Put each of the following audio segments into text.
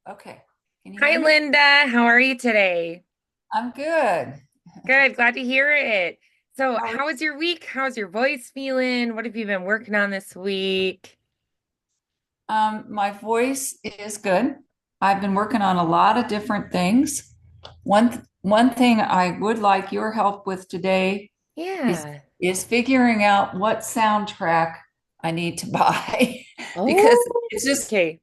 Okay. Can you Hi, hear me? Linda. How are you today? I'm good. Good. Glad to hear it. So, How are how was your week? How's your voice feeling? What have you been working on this week? my voice is good. I've been working on a lot of different things. One thing I would like your help with today is Yeah. is figuring out what soundtrack I need to buy because Oh, it's just okay.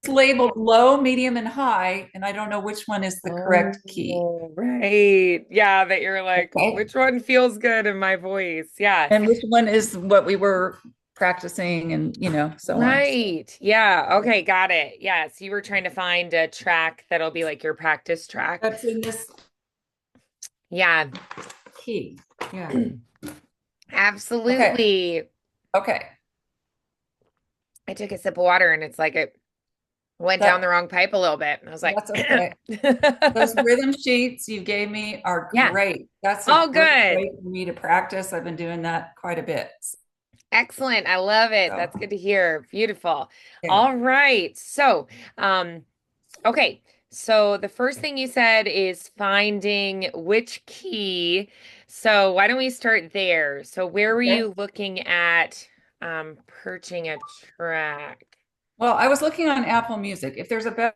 labeled low, medium, and high, and I don't know which one is the correct key. Oh, right. Yeah, that you're like, Okay. which one feels good in my voice? Yeah. And which one is what we were practicing and so on. Right. Yeah. Okay. Got it. Yes. You were trying to find a track that'll be like your practice track. That's in this Yeah. key. Yeah. Okay. Absolutely. Okay. I took a sip of water and it's like it went down the That wrong pipe a little bit. And I was like, that's okay. Those rhythm sheets you gave me are yeah. great. That's a Oh, great good. way for me to practice. I've been doing that quite a bit. Excellent. I love it. So, That's good to hear. Beautiful. yeah. All right. Um, okay. So the first thing you said is finding which key. So why don't we start there? So where were Okay. you looking at perching a track? Well, I was looking on Apple Music. If there's a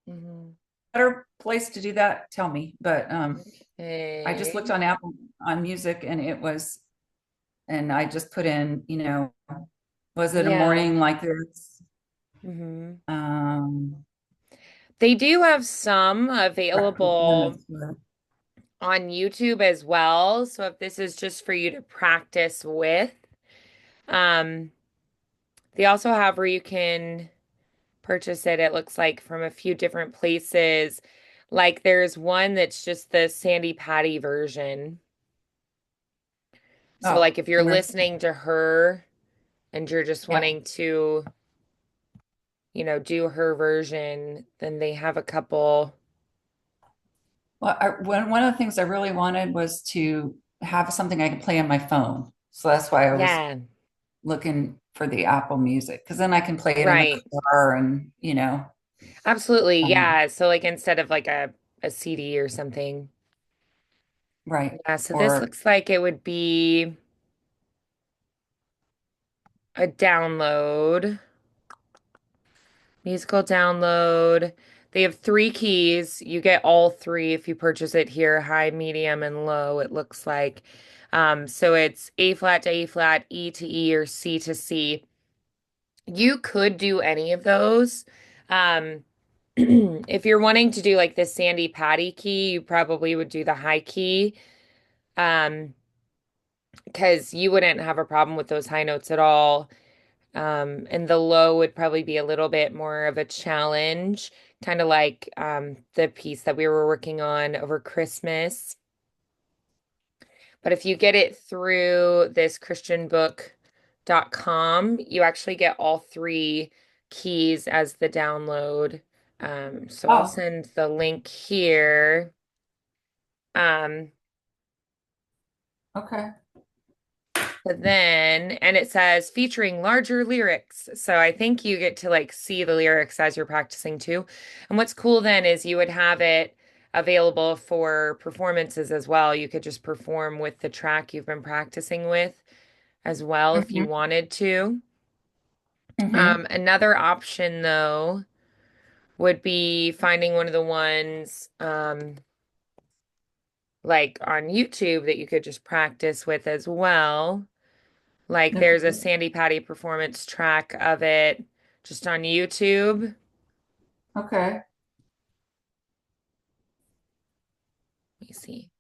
Mhm. better place to do that, tell me. But I just looked Okay. on Apple on Music and and I just put in, was it a Yeah. morning like this? Hmm. Um, They do have some available performance. on YouTube as well. So if this is just for you to practice with, um, they also have where you can purchase it, it looks like from a few different places. Like there's one that's just the Sandy Patty version. So Oh, like if you're where? listening to her and you're just Yeah. wanting to, do her version, then they have a couple. Well, one of the things I really wanted was to have something I could play on my phone. So that's why I was Yeah, looking for the Apple Music because then I can play it in the right. car and, Absolutely. um, Yeah. So like instead of like a CD or something. right. Yeah, so this Or, looks like it would be a download, musical download. They have three keys. You get all three if you purchase it here, high, medium, and low, it looks like. So it's A flat to A flat, E to E, or C to C. You could do any of those. Um, if you're wanting to do like the Sandy Patty key, you probably would do the high key. Um, because you wouldn't have a problem with those high notes at all. And the low would probably be a little bit more of a challenge, kind of like the piece that we were working on over Christmas. But if you get it through this christianbook.com, you actually get all three keys as the download. So I'll oh, send the link here. Um, okay. and it says featuring larger lyrics. So I think you get to like see the lyrics as you're practicing too. And what's cool then is you would have it available for performances as well. You could just perform with the track you've been practicing with as well if you Hmm. wanted to. Hmm. Another option though would be finding one of the ones like on YouTube that you could just practice with as well. Like there's a Okay. Sandy Patty performance track of it just on YouTube. Okay. Let me see.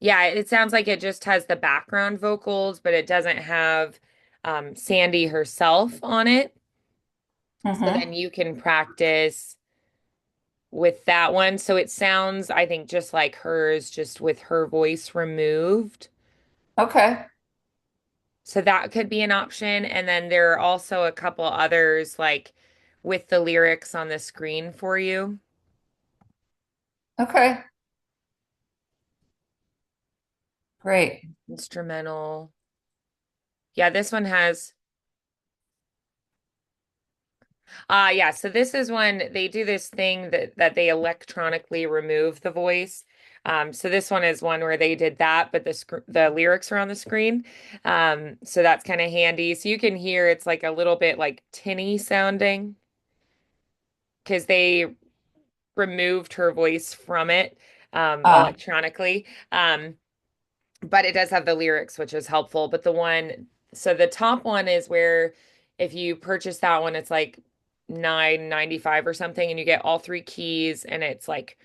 Yeah, it sounds like it just has the background vocals, but it doesn't have Sandy herself on it. So then Hmm. you can practice with that one. So it sounds, I think, just like hers, just with her voice removed. Okay. So that could be an option. And then there are also a couple others like with the lyrics on the screen for you, Okay. Great. instrumental. Yeah, this one has Yeah, so this is when they do this thing that they electronically remove the voice. So this one is one where they did that, but the lyrics are on the screen. So that's kind of handy. So you can hear it's like a little bit like tinny sounding because they removed her voice from it Ah, electronically. But it does have the lyrics, which is helpful. But so the top one is where if you purchase that one, it's like 9.95 or something, and you get all three keys, and it's like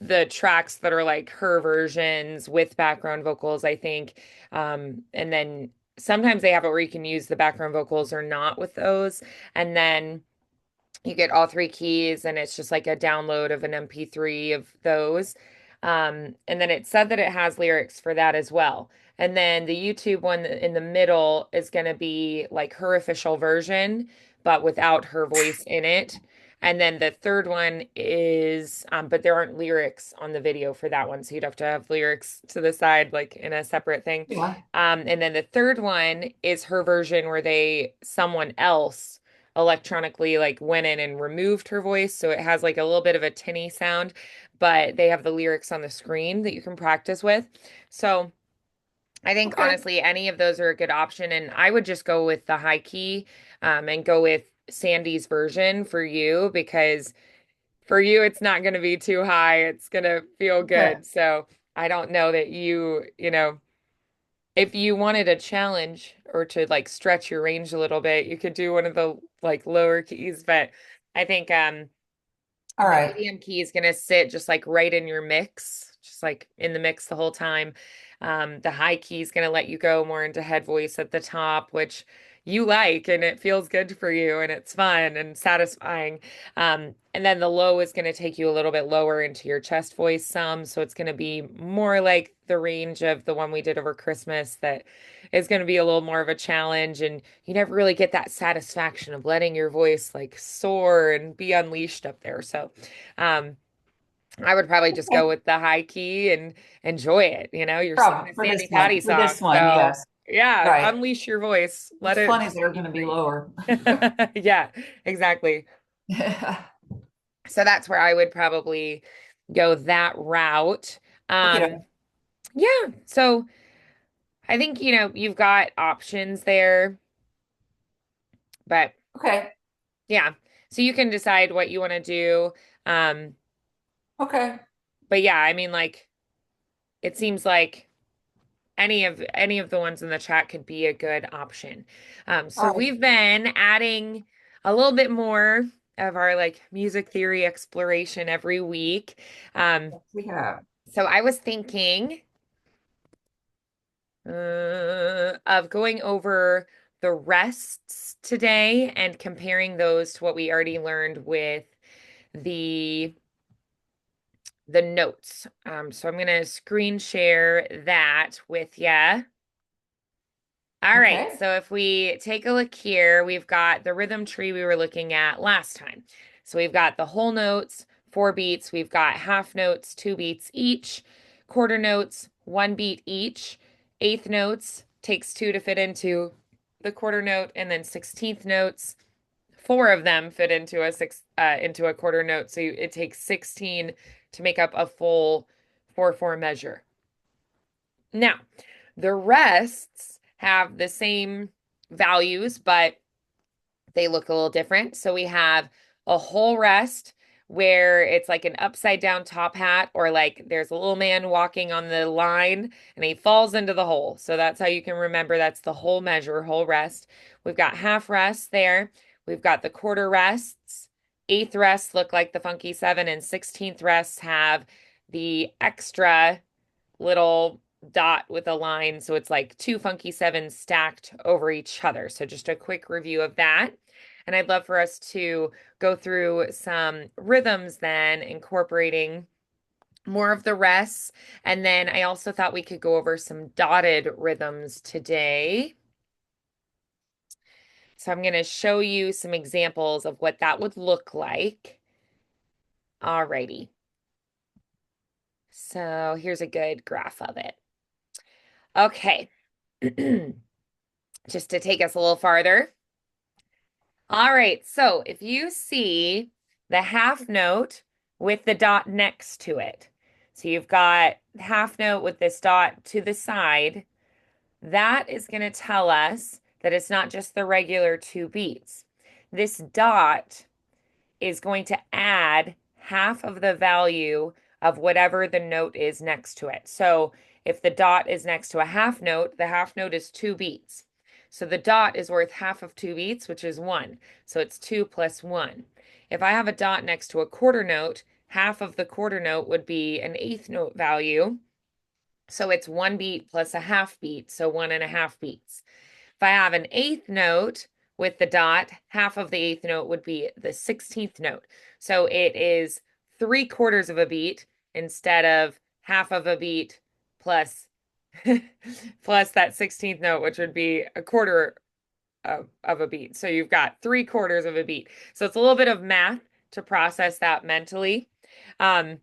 the tracks that are like her versions with background vocals, I think. And then sometimes they have it where you can use the background vocals or not with those. And then you get all three keys, and it's just like a download of an MP3 of those. And then it said that it has lyrics for that as well. And then the YouTube one in the middle is going to be like her official version, but without her voice in it. And then the third one is, but there aren't lyrics on the video for that one. So you'd have to have lyrics to the side, like in a separate thing. yeah. And then the third one is her version where someone else electronically like went in and removed her voice. So it has like a little bit of a tinny sound, but they have the lyrics on the screen that you can practice with. So I think Okay. honestly, any of those are a good option. And I would just go with the high key and go with Sandy's version for you because for you, it's not going to be too high. It's going to feel Okay. good. So I don't know that if you wanted a challenge or to like stretch your range a little bit, you could do one of the like lower keys, but I think All the right. medium key is going to sit just like right in your mix, just like in the mix the whole time. The high key is going to let you go more into head voice at the top, which you like and it feels good for you and it's fun and satisfying. And then the low is going to take you a little bit lower into your chest voice some. So it's going to be more like the range of the one we did over Christmas that is going to be a little more of a challenge. And you never really get that satisfaction of letting your voice like soar and be unleashed up there. So, um, I would probably just Okay. go with the high key and enjoy it. You're singing Problem a for this Sandy one. Patty For this song. one, So, yes. yeah, Right. unleash your voice. Let What's it funny is set they're you going to be free. lower. Yeah, exactly. So that's where I would probably go that route. Okay. Um, yeah, so I think, you've got options there, but Okay. yeah. So you can decide what you want to do. Um, Okay. but yeah, I mean like it seems like any of the ones in the chat could be a good option. All So right. we've been adding a little bit more of our like music theory exploration every week. Um, We have. so I was thinking of going over the rests today and comparing those to what we already learned with the the notes. So I'm going to screen share that with you. All right, Okay. so if we take a look here, we've got the rhythm tree we were looking at last time. So we've got the whole notes, 4 beats, we've got half notes, 2 beats each, quarter notes, 1 beat each, eighth notes takes two to fit into the quarter note, and then 16th notes, four of them fit into a quarter note. So it takes 16 to make up a full 4/4 measure. Now, the rests have the same values, but they look a little different. So we have a whole rest where it's like an upside down top hat, or like there's a little man walking on the line and he falls into the hole. So that's how you can remember that's the whole measure, whole rest. We've got half rests there. We've got the quarter rests. Eighth rests look like the funky seven, and 16th rests have the extra little dot with a line. So it's like two funky sevens stacked over each other. So just a quick review of that. And I'd love for us to go through some rhythms then, incorporating more of the rests. And then I also thought we could go over some dotted rhythms today. So I'm going to show you some examples of what that would look like. Alrighty. So here's a good graph of it. Okay. Just to take us a little farther. All right, so if you see the half note with the dot next to it, so you've got half note with this dot to the side, that is going to tell us that it's not just the regular two beats. This dot is going to add half of the value of whatever the note is next to it. So if the dot is next to a half note, the half note is two beats. So the dot is worth half of two beats, which is one. So it's two plus one. If I have a dot next to a quarter note, half of the quarter note would be an eighth note value. So it's one beat plus a half beat, so 1.5 beats. If I have an eighth note with the dot, half of the eighth note would be the 16th note. So it is 3/4 of a beat instead of half of a beat plus plus that 16th note, which would be a quarter of a beat. So you've got 3/4 of a beat. So it's a little bit of math to process that mentally. Um,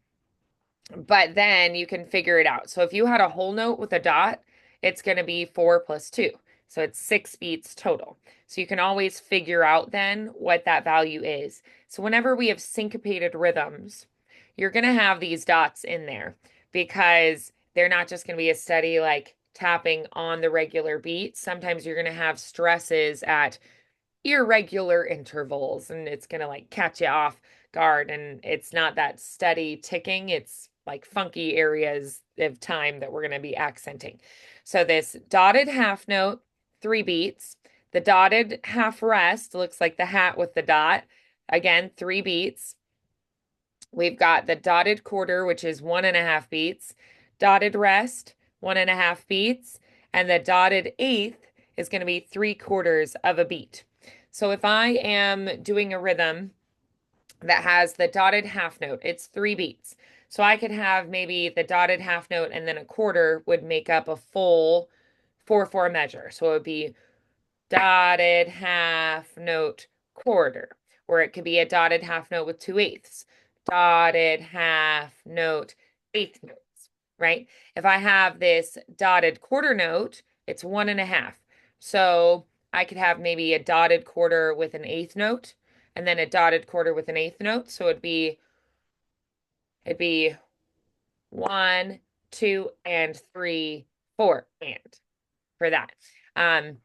but then you can figure it out. So if you had a whole note with a dot, it's going to be 4 plus 2. So it's 6 beats total. So you can always figure out then what that value is. So whenever we have syncopated rhythms, you're going to have these dots in there because they're not just going to be a steady like tapping on the regular beat. Sometimes you're going to have stresses at irregular intervals and it's going to like catch you off guard and it's not that steady ticking. It's like funky areas of time that we're going to be accenting. So this dotted half note, 3 beats. The dotted half rest looks like the hat with the dot. Again, 3 beats. We've got the dotted quarter, which is 1.5 beats. Dotted rest, 1.5 beats. And the dotted eighth is going to be 3/4 of a beat. So if I am doing a rhythm that has the dotted half note, it's 3 beats. So I could have maybe the dotted half note and then a quarter would make up a full 4/4 measure. So it would be dotted half note quarter, or it could be a dotted half note with 2/8, dotted half note eighth notes, right? If I have this dotted quarter note, it's 1.5. So I could have maybe a dotted quarter with an eighth note and then a dotted quarter with an eighth note. So it'd be 1, 2, and 3, 4, and for that. Um,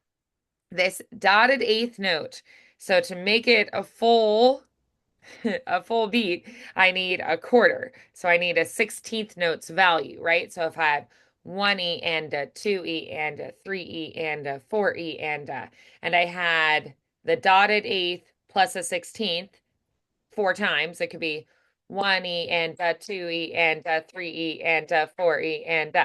this dotted eighth note. So to make it a full a full beat, I need a quarter. So I need a 16th notes value, right? So if I had 1E and a 2E and a 3E and a 4E and I had the dotted eighth plus a 16th 4 times, it could be 1E and a 2E and a 3E and a 4E and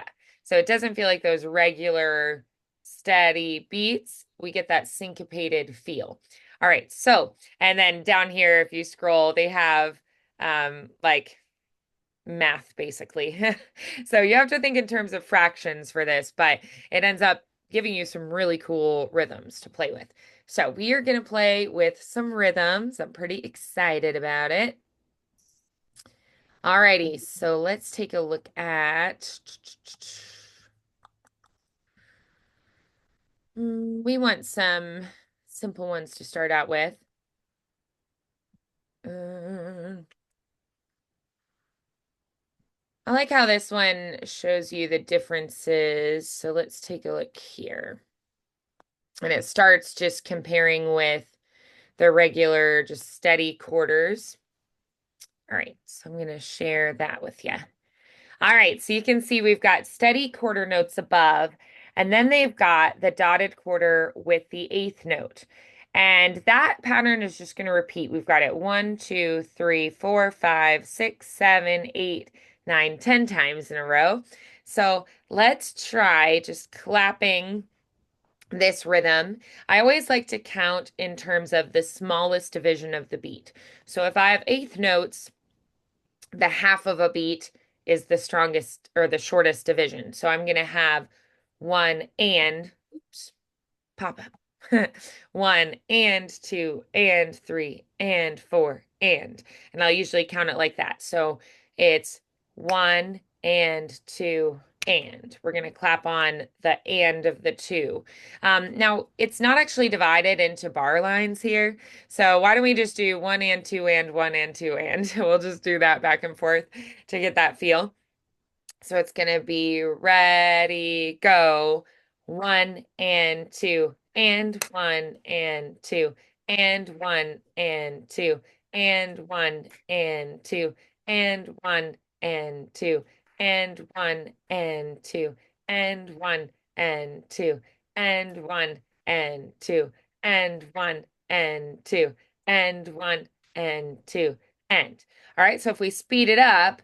so it doesn't feel like those regular steady beats. We get that syncopated feel. All right, so and then down here, if you scroll, they have like math basically. So you have to think in terms of fractions for this, but it ends up giving you some really cool rhythms to play with. So we are going to play with some rhythms. I'm pretty excited about it. Alrighty, so let's take a look at. We want some simple ones to start out with. Uh, I like how this one shows you the differences. So let's take a look here. And it starts just comparing with the regular, just steady quarters. All right, so I'm going to share that with you. All right, so you can see we've got steady quarter notes above, and then they've got the dotted quarter with the eighth note. And that pattern is just going to repeat. We've got it 1, 2, 3, 4, 5, 6, 7, 8, 9, 10 times in a row. So let's try just clapping this rhythm. I always like to count in terms of the smallest division of the beat. So if I have eighth notes, the half of a beat is the strongest or the shortest division. So I'm going to have 1 and, oops, pop up. 1 and 2 and 3 and 4 and I'll usually count it like that. So it's 1 and 2 and. We're going to clap on the and of the two. Now, it's not actually divided into bar lines here. So why don't we just do one and two and one and two and. We'll just do that back and forth to get that feel. So it's going to be ready, go. One and two, and one and two, and one and two, and one and two, and one and two, and one and two, and one and two, and one and two, and one and two, and one and two, and. All right, so if we speed it up,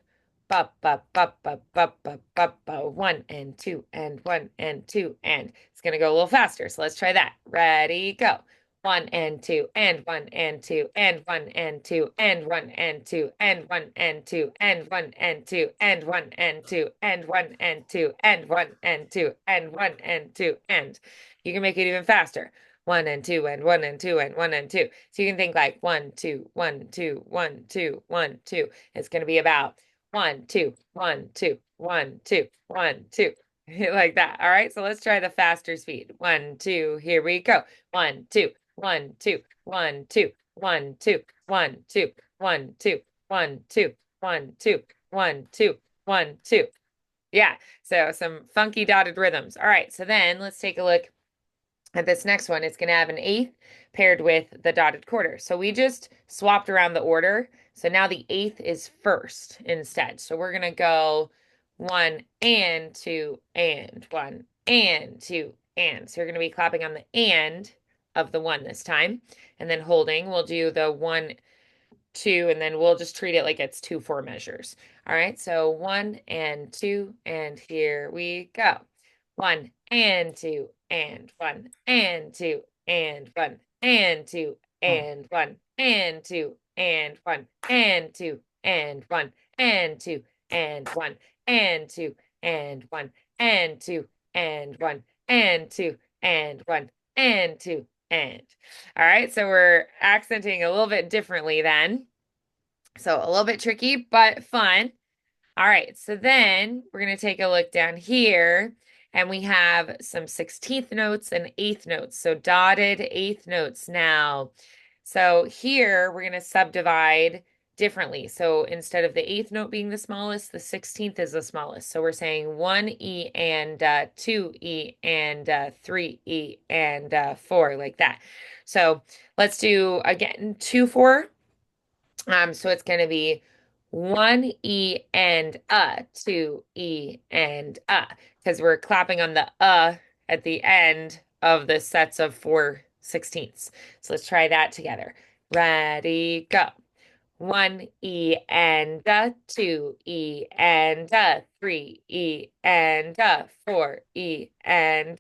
ba ba ba ba ba ba ba ba, one and two and one and two and. It's gonna go a little faster, so let's try that. Ready, go. One and two and one and two and one and two and one and two and one and two and one and two and one and two and one and two and one and two and one and two and. You can make it even faster. One and two and one and two and one and two. So you can think like one, two, one, two, one, two, one, two. It's gonna be about one, two, one, two, one, two, one, two. Like that. All right. So let's try the faster speed. One, two, here we go. One, two, one, two, one, two, one, two, one, two, one, two, one, two, one, two, one, two, one, two. Yeah. So some funky dotted rhythms. All right. So then let's take a look at this next one. It's going to have an eighth paired with the dotted quarter. So we just swapped around the order. So now the eighth is first instead. So we're going to go one and two and one and two and. So you're going to be clapping on the and of the one this time. And then holding, we'll do the one, two, and then we'll just treat it like it's 2/4 measures. All right, so one and two, and here we go. One and two, and one and two, and one and two, and one and two, and one and two, and one and two, and one and two, and one and two, and one and two, and one and two, and. All right, so we're accenting a little bit differently then. So a little bit tricky, but fun. All right, so then we're going to take a look down here and we have some 16th notes and eighth notes. So dotted eighth notes now. So here we're going to subdivide differently. So instead of the eighth note being the smallest, the 16th is the smallest. So we're saying 1E and 2E and 3E and 4, like that. So let's do again 2/4. So it's going to be 1E and 2E and because we're clapping on the at the end of the sets of 4/16. So let's try that together. Ready, go. 1E and 2E and 3E and 4E and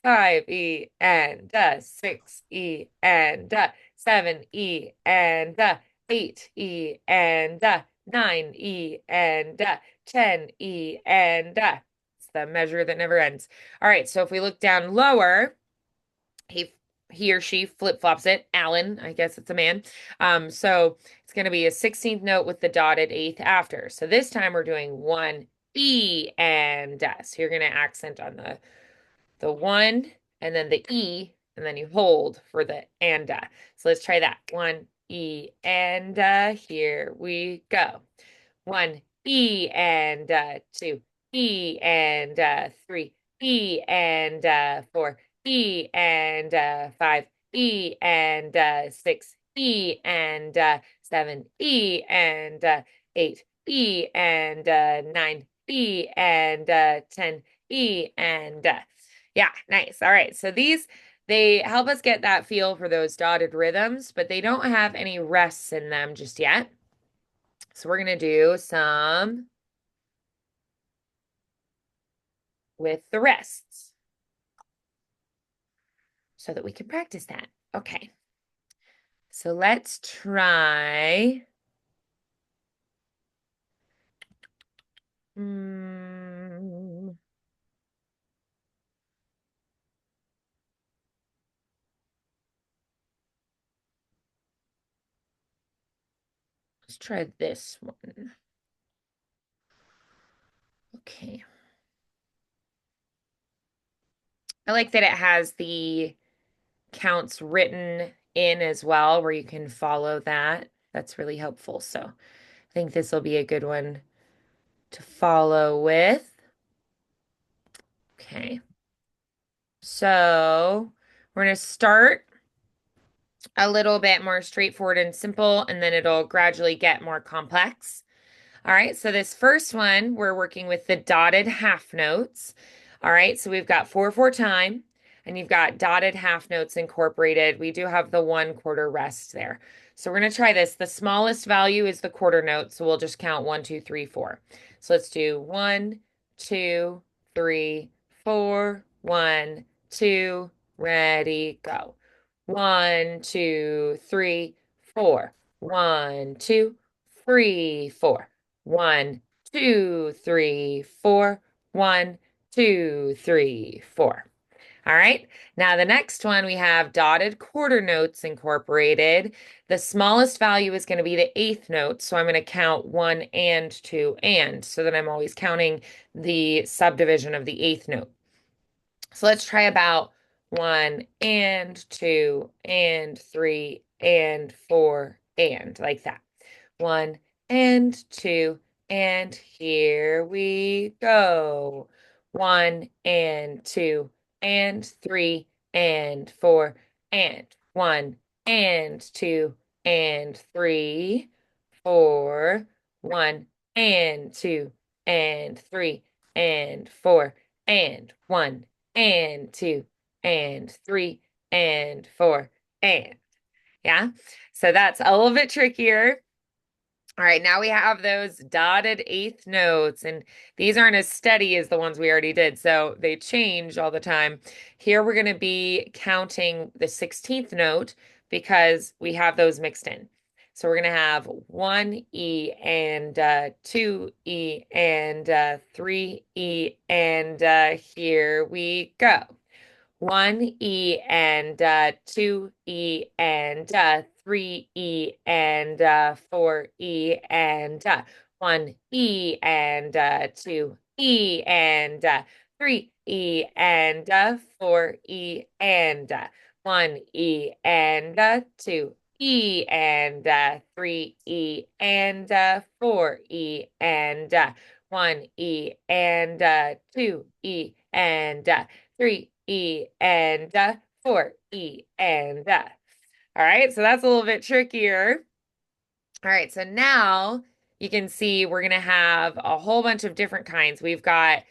5E and 6E and 7E and 8E and 9E and 10E and it's the measure that never ends. All right, so if we look down lower, he or she flip-flops it. Alan, I guess it's a man. So it's going to be a 16th note with the dotted eighth after. So this time we're doing 1E and so you're going to accent on the one and then the E and then you hold for the and. So let's try that. 1E and here we go. 1E and 2E and 3E and 4E and 5E and 6E and 7E and 8E and 9E and 10E and yeah, nice. All right. So these they help us get that feel for those dotted rhythms, but they don't have any rests in them just yet. So we're going to do some with the rests so that we can practice that. Okay. So let's try. Hmm, let's try this one. Okay. I like that it has the counts written in as well, where you can follow that. That's really helpful. So I think this will be a good one to follow with. Okay. So we're going to start a little bit more straightforward and simple, and then it'll gradually get more complex. All right, so this first one, we're working with the dotted half notes. All right, so we've got 4/4 time, and you've got dotted half notes incorporated. We do have the 1/4 rest there. So we're going to try this. The smallest value is the quarter note, so we'll just count 1, 2, 3, 4. So let's do 1, 2, 3, 4, 1, 2, ready, go. 1, 2, 3, 4. 1, 2, 3, 4. 1, 2, 3, 4. 1, 2, 3, 4. All right. Now the next one we have dotted quarter notes incorporated. The smallest value is going to be the eighth note. So I'm going to count 1 and 2 and so that I'm always counting the subdivision of the eighth note. So let's try about 1 and 2 and 3 and 4 and like that. 1 and 2 and here we go. 1 and 2 and 3 and 4 and 1 and 2 and 3, 4, 1 and 2 and 3 and 4 and 1 and 2 and 3 and 4 and yeah. So that's a little bit trickier. All right, now we have those dotted eighth notes, and these aren't as steady as the ones we already did, so they change all the time. Here we're going to be counting the 16th note because we have those mixed in. So we're going to have 1E and 2E and 3E, and here we go. 1E and 2E and 3E and 4E and 1E and 2E and 3E and 4E and 1E and 2E and 3E and 4E and 1E and 2E and 3E and 4E and all right, so that's a little bit trickier. All right, so now you can see we're going to have a whole bunch of different kinds. We've got,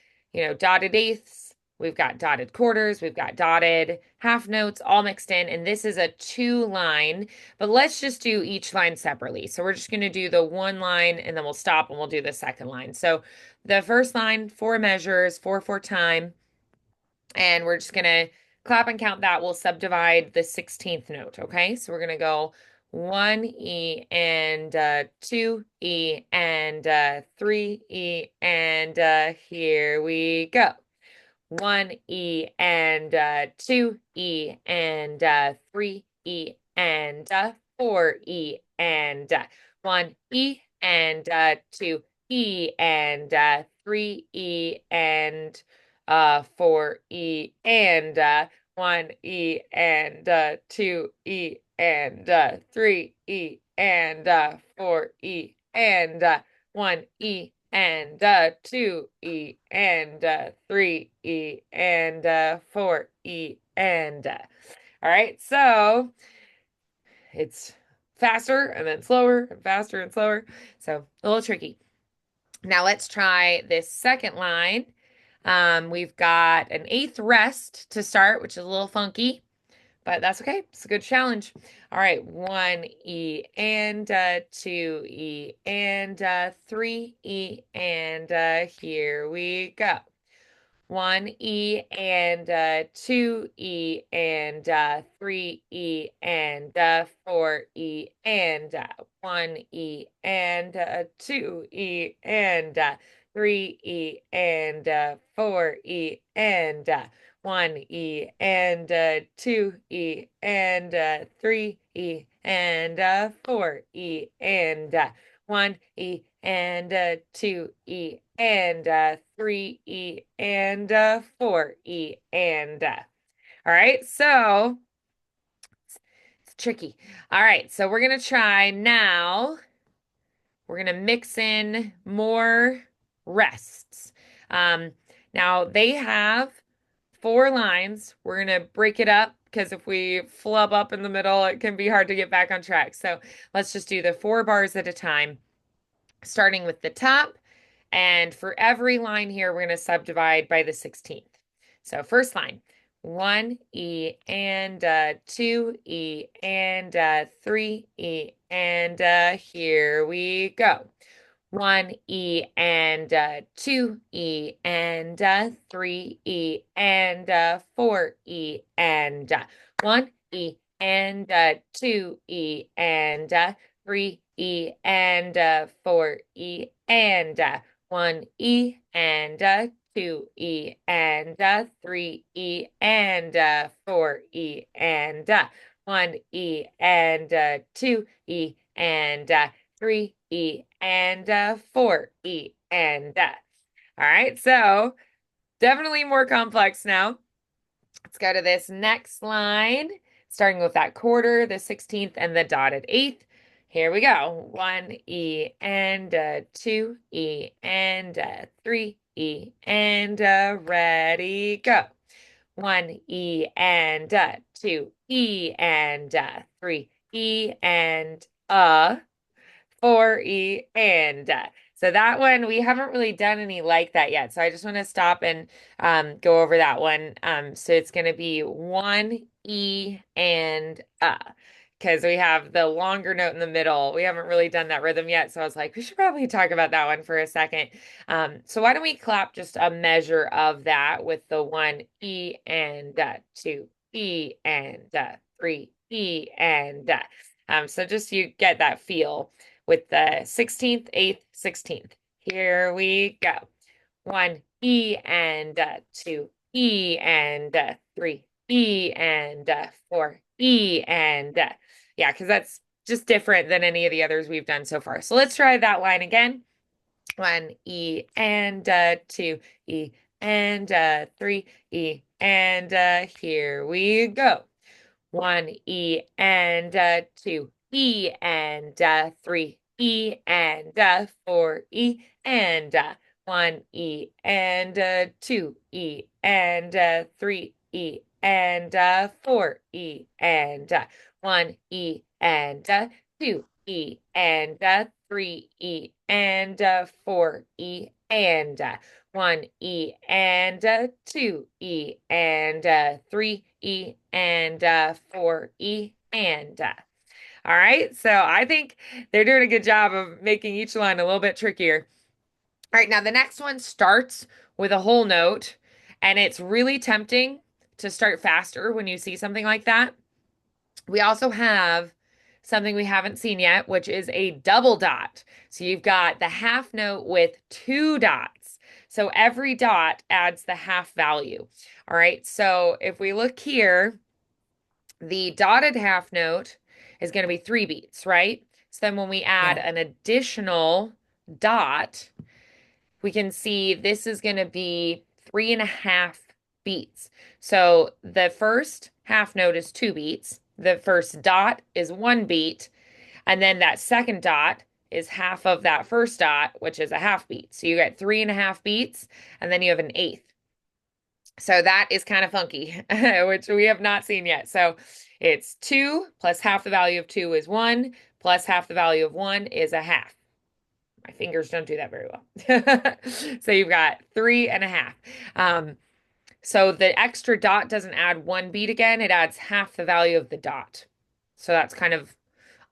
dotted eighths, we've got dotted quarters, we've got dotted half notes all mixed in, and this is a 2-line, but let's just do each line separately. So we're just going to do the 1 line and then we'll stop and we'll do the second line. So the first line, 4 measures, 4/4 time, and we're just going to clap and count that. We'll subdivide the 16th note, okay? So we're going to go 1E and 2E and 3E, and here we go. 1E and 2E and 3E and 4E and 1E and 2E and 3E and 4E and 1E and 2E and 3E and 4E and 1E and 2E and 3E and 4E and all right, so it's faster and then slower and faster and slower. So a little tricky. Now let's try this second line. We've got an eighth rest to start, which is a little funky, but that's okay. It's a good challenge. All right, 1E and 2E and 3E, and here we go. 1E and 2E and 3E and 4E and 1E and 2E and 3E and 4E and 1E and 2E and 3E and 4E and 1E and 2E and 3E and 4E and All right, so it's tricky. All right, so we're gonna try now. We're gonna mix in more rests. Um, Now they have four lines. We're gonna break it up because if we flub up in the middle, it can be hard to get back on track. So let's just do the four bars at a time, starting with the top. And for every line here, we're going to subdivide by the 16th. So first line, 1E and 2E and 3E and here we go. 1E and 2E and 3E and 4E and 1E and 2E and 3E and 4E and 1E and 2E and 3E and 4E and 1E and 2E and 3E and 4E and all right, so definitely more complex now. Let's go to this next line, starting with that quarter, the 16th, and the dotted eighth. Here we go. 1E and 2E and 3E and ready, go. 1E and 2E and 3E and 4E and so that one we haven't really done any like that yet. So I just want to stop and go over that one. So it's going to be 1E and because we have the longer note in the middle. We haven't really done that rhythm yet. So I was like, we should probably talk about that one for a second. So why don't we clap just a measure of that with the 1E and 2E and 3E and so just you get that feel with the 16th, 8th, 16th. Here we go. 1E and 2E and 3E and 4E and yeah, because that's just different than any of the others we've done so far. So let's try that line again. 1E and 2E and 3E and here we go. 1E and 2E and 3E and 4E and 1E and 2E and 3E and 4E and 1E and 2E and 3E and 4E and 1E and 2E and 3E and 4E and all right. So I think they're doing a good job of making each line a little bit trickier. All right, now the next one starts with a whole note, and it's really tempting to start faster when you see something like that. We also have something we haven't seen yet, which is a double dot. So you've got the half note with two dots. So every dot adds the half value. All right, so if we look here, the dotted half note is going to be 3 beats, right? So then when we add Yeah. an additional dot, we can see this is going to be 3.5 beats. So the first half note is 2 beats. The first dot is 1 beat. And then that second dot is half of that first dot, which is a half beat. So you get 3.5 beats, and then you have an eighth. So that is kind of funky, which we have not seen yet. So it's 2 plus half the value of 2 is 1, plus half the value of 1 is a half. My fingers don't do that very well. So you've got 3.5. So the extra dot doesn't add 1 beat again, it adds half the value of the dot. So that's kind of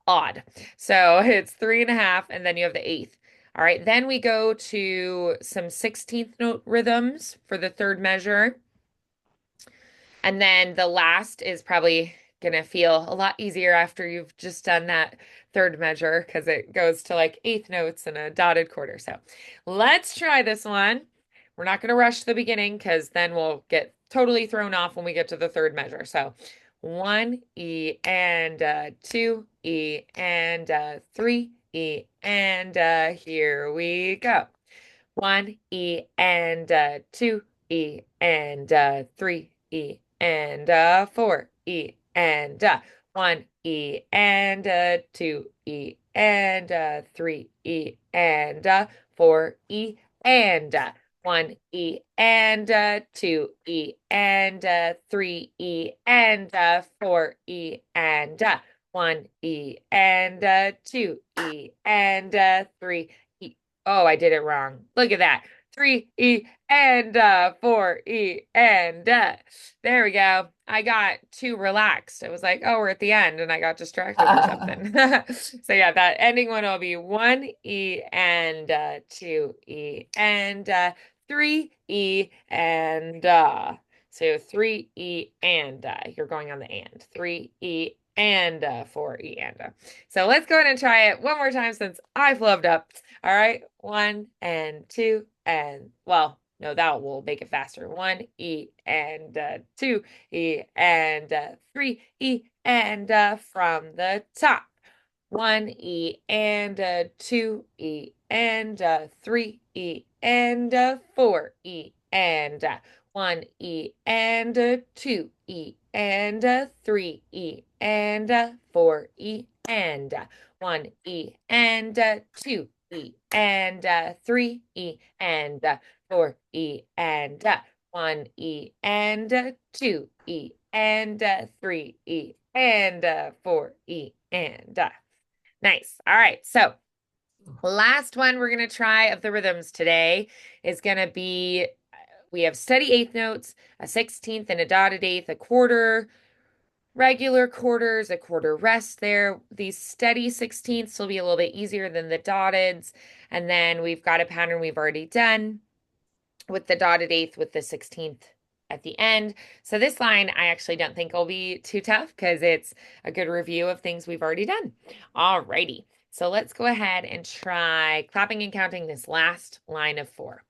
odd. So it's 3.5, and then you have the eighth. All right, then we go to some 16th note rhythms for the third measure. And then the last is probably gonna feel a lot easier after you've just done that third measure because it goes to like eighth notes and a dotted quarter. So let's try this one. We're not gonna rush the beginning because then we'll get totally thrown off when we get to the third measure. So 1E and 2E and 3E and here we go. 1E and 2E and 3E and 4 E and 1 E and 2 E and 3 E and 4 E and 1 E and 2 E and 3 E and 4 E and 1 E and 2 E and 3 E. Oh, I did it wrong. Look at that. 3 E and 4 E and there we go. I got too relaxed. I was like, oh, we're at the end, and I got distracted or something. So yeah, that ending one will be 1 E and 2 E and 3 E and so 3 E and you're going on the and 3 E and 4 E and So let's go ahead and try it one more time since I flubbed up. All right, 1 and 2 and well, no, that will make it faster. 1 E and 2 E and 3 E and from the top. 1 E and 2 E and 3 E and 4 E and 1 E and 2 E and 3 E and 4 E and 1 E and 2 E and 3 E and 4 E and 1 E and 2 E and 3 E and 4 E and nice. All right. So last one we're going to try of the rhythms today is going to be we have steady eighth notes, a 16th and a dotted eighth, a quarter, regular quarters, a quarter rest there. These steady 16ths will be a little bit easier than the dotteds. And then we've got a pattern we've already done with the dotted eighth with the 16th at the end. So this line I actually don't think will be too tough because it's a good review of things we've already done. Alrighty. So let's go ahead and try clapping and counting this last line of 4.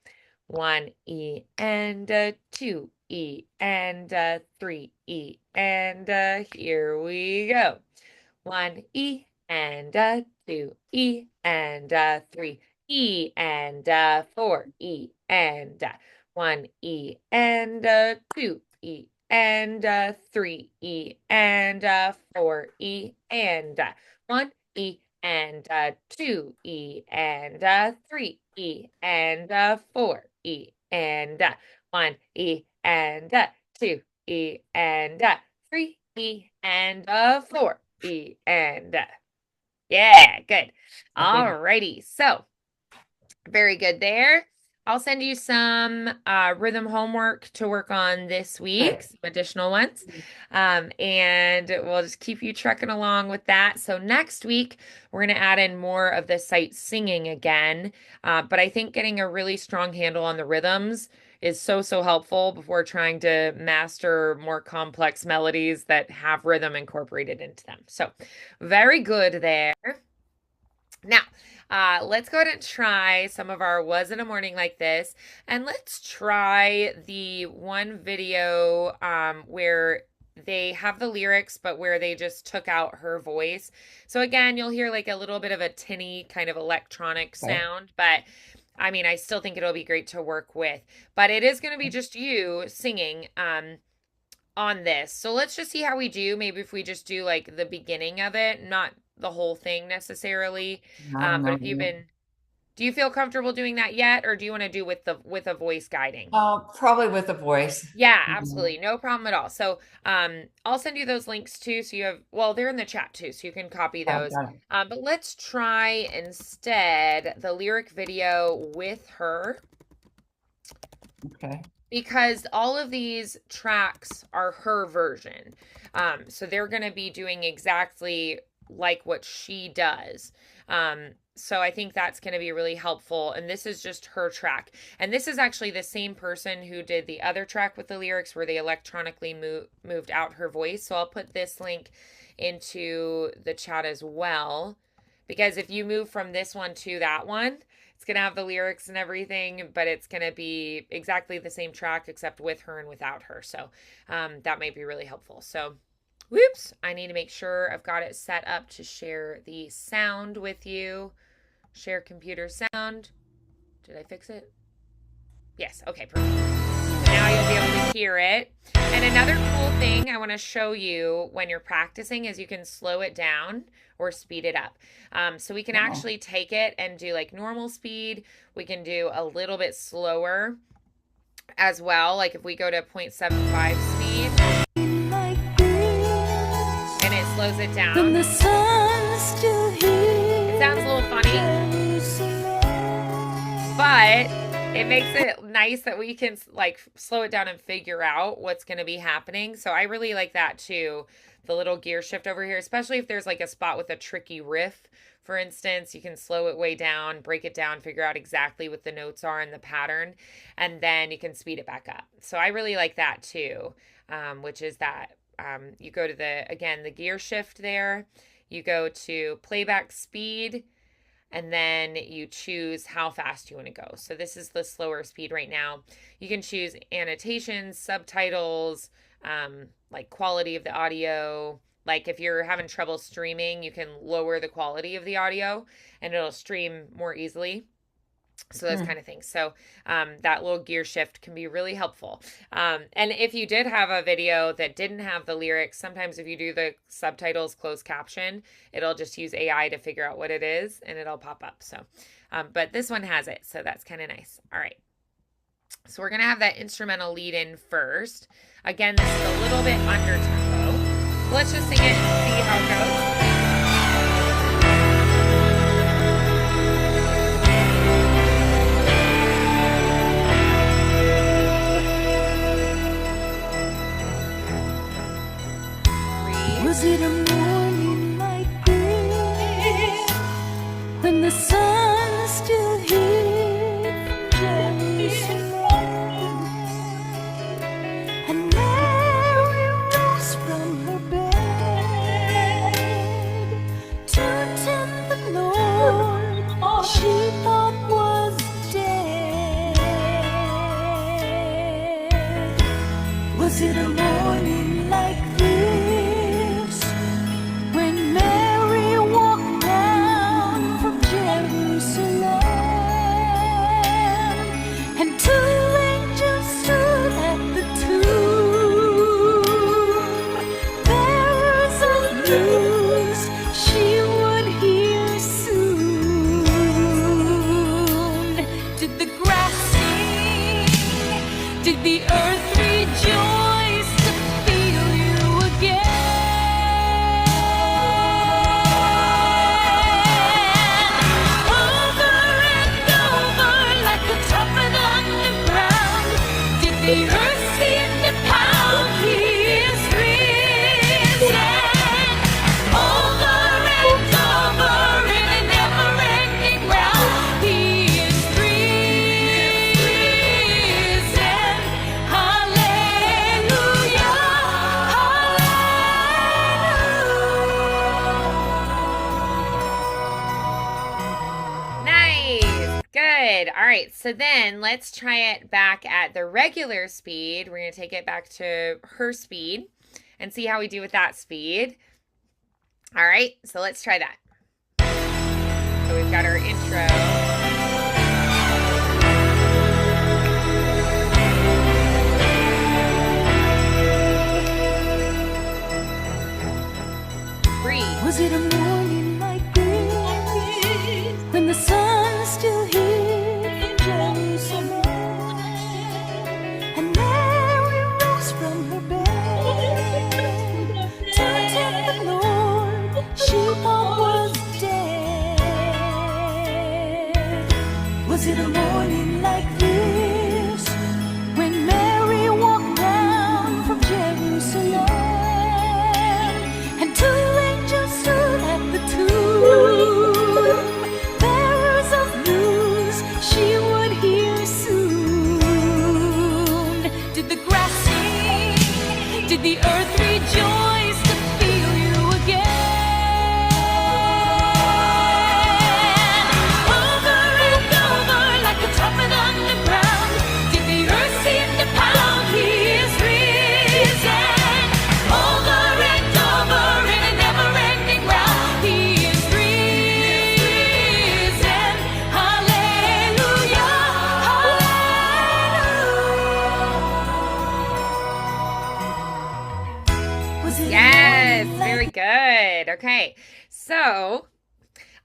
1 E and 2 E and 3 E and here we go. 1 E and 2 E and 3 E and 4 E and 1 E and 2 E and 3 E and 4 E and 1 E and 2 E and 3 E and 4 E and 1 E and 2 E and 3 E and 4 E and yeah, good. I think Alrighty. So very good there. I'll send you some rhythm homework to work on this week, good. some additional ones. And we'll just keep you trekking along with that. So next week, we're going to add in more of the sight singing again. But I think getting a really strong handle on the rhythms is so, so helpful before trying to master more complex melodies that have rhythm incorporated into them. So very good there. Now, let's go ahead and try some of our Was It a Morning Like This? And let's try the one video where they have the lyrics, but where they just took out her voice. So again, you'll hear like a little bit of a tinny kind of electronic Okay. sound, but I mean, I still think it'll be great to work with. But it is going to be just you singing on this. So let's just see how we do. Maybe if we just do like the beginning of it, not the whole thing necessarily. I don't But know if you've yet. been, do you feel comfortable doing that yet, or do you want to do with a voice guiding? Probably with a voice. Yeah, Mhm. absolutely. No problem at all. So, I'll send you those links too. So you have, well, they're in the chat too, so you can copy Yeah, those. got it. But let's try instead the lyric video with her Okay. because all of these tracks are her version. So they're going to be doing exactly like what she does. So I think that's going to be really helpful. And this is just her track. And this is actually the same person who did the other track with the lyrics where they electronically moved out her voice. So I'll put this link into the chat as well. Because if you move from this one to that one, it's going to have the lyrics and everything, but it's going to be exactly the same track except with her and without her. So that might be really helpful. So, whoops, I need to make sure I've got it set up to share the sound with you. Share computer sound. Did I fix it? Yes. Okay, perfect. Now you'll be able to hear it. And another cool thing I want to show you when you're practicing is you can slow it down or speed it up. So we can actually take it and do like normal speed. We can do a little bit slower as well. Like if we go to 0.75 speed and it slows it down. It sounds a little funny, but it makes it nice that we can like slow it down and figure out what's going to be happening. So I really like that too. The little gear shift over here, especially if there's like a spot with a tricky riff, for instance, you can slow it way down, break it down, figure out exactly what the notes are in the pattern, and then you can speed it back up. So I really like that too, which is that you go to the gear shift there, you go to playback speed, and then you choose how fast you want to go. So this is the slower speed right now. You can choose annotations, subtitles, like quality of the audio. Like if you're having trouble streaming, you can lower the quality of the audio and it'll stream more easily. So those kind of things. So that little gear shift can be really helpful. And if you did have a video that didn't have the lyrics, sometimes if you do the subtitles closed caption, it'll just use AI to figure out what it is and it'll pop up. So, but this one has it. So that's kind of nice. All right. So we're going to have that instrumental lead in first. Again, this is a little bit under tempo. Let's just sing it and see how it goes. Was it a morning like this when the sun still hid Jerusalem and Mary rose from her bed to tend the Lord she thought was dead? Was it a morning like this when Mary walked down from Jerusalem and two angels stood at the tomb, bearers of news she would hear soon? Did the grass sing? Did the earth rejoice to feel you again? Over and over like the trumpet underground, did the earth seem to pound? He is risen. Over and over in a never-ending round, he is risen. Hallelujah, hallelujah. Nice. Good. All right. So then let's try it back at the regular speed. We're going to take it back to her speed and see how we do with that speed. All right. So let's try that. So we've got our intro. Breathe. Was it a morning like this when the sun still hid Jerusalem and Mary rose from her bed to tend the Lord she thought was dead? Was it a morning like this when Mary walked down from Jerusalem and two angels stood at the tomb, bearers of news she would hear soon? Did the grass sing? Did the earth rejoice to feel you again? Over and over like a trumpet underground, did the earth seem to pound? He is risen. Over and over in a never-ending round, he is risen. Hallelujah, hallelujah. Good. Okay. So,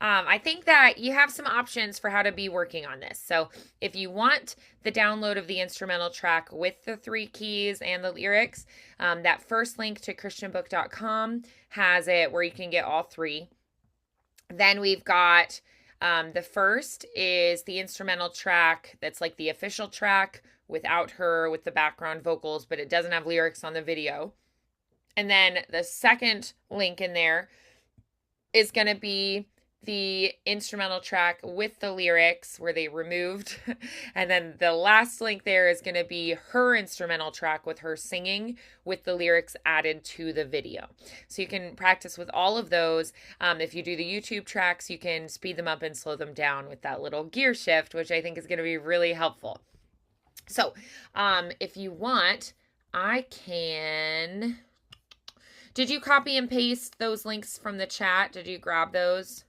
I think that you have some options for how to be working on this. So, if you want the download of the instrumental track with the 3 keys and the lyrics, that first link to christianbook.com has it where you can get all 3. Then we've got the first is the instrumental track that's like the official track without her with the background vocals, but it doesn't have lyrics on the video. And then the second link in there is going to be the instrumental track with the lyrics where they removed. And then the last link there is going to be her instrumental track with her singing with the lyrics added to the video. So you can practice with all of those. If you do the YouTube tracks, you can speed them up and slow them down with that little gear shift, which I think is going to be really helpful. So if you want, I can... Did you copy and paste those links from the chat? Did you grab those?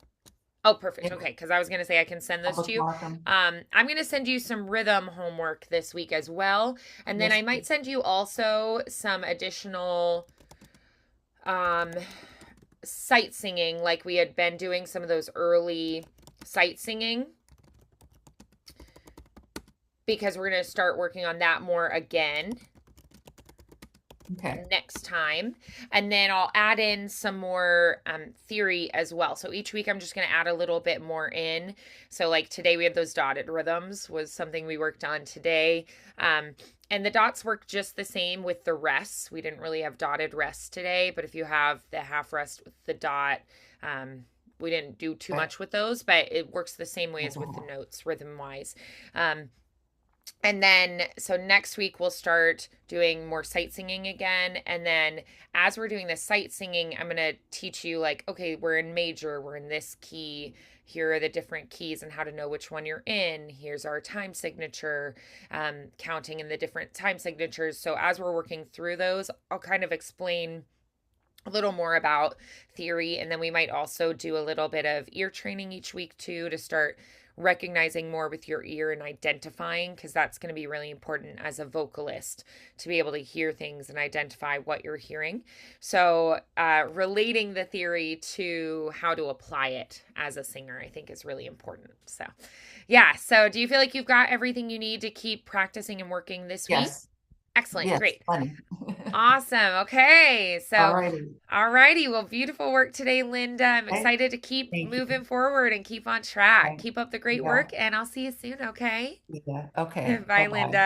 Oh, perfect. Yeah. Okay, because I was going to say I can send those to you. Welcome. I'm going to send you some rhythm homework this week as well. And then Yes, I might send you also some additional sight singing, like we had been doing some of those early sight singing, because we're going to start working on that more again. Okay. Next time. And then I'll add in some more theory as well. So each week I'm just going to add a little bit more in. So like today we had those dotted rhythms was something we worked on today. And the dots work just the same with the rests. We didn't really have dotted rests today, but if you have the half rest with the dot, we didn't do too much with those, but it works the same way as with the notes rhythm wise. And then, so next week we'll start doing more sight singing again. And then as we're doing the sight singing, I'm going to teach you like, okay, we're in major, we're in this key. Here are the different keys and how to know which one you're in. Here's our time signature, counting in the different time signatures. So as we're working through those, I'll kind of explain a little more about theory. And then we might also do a little bit of ear training each week too, to start recognizing more with your ear and identifying, because that's going to be really important as a vocalist to be able to hear things and identify what you're hearing. So relating the theory to how to apply it as a singer, I think is really important. So yeah. So do you feel like you've got everything you need to keep practicing and working this week? Yes. Excellent. Yes. Great. Funny. Awesome. Okay. So, Alrighty. alrighty. Well, beautiful work today, Linda. I'm Okay. excited to keep Thank you. moving forward and keep on track. Okay. Keep up the great Yeah. work, and I'll see you soon. Okay. Yeah. Okay. Bye, Bye-bye. Linda.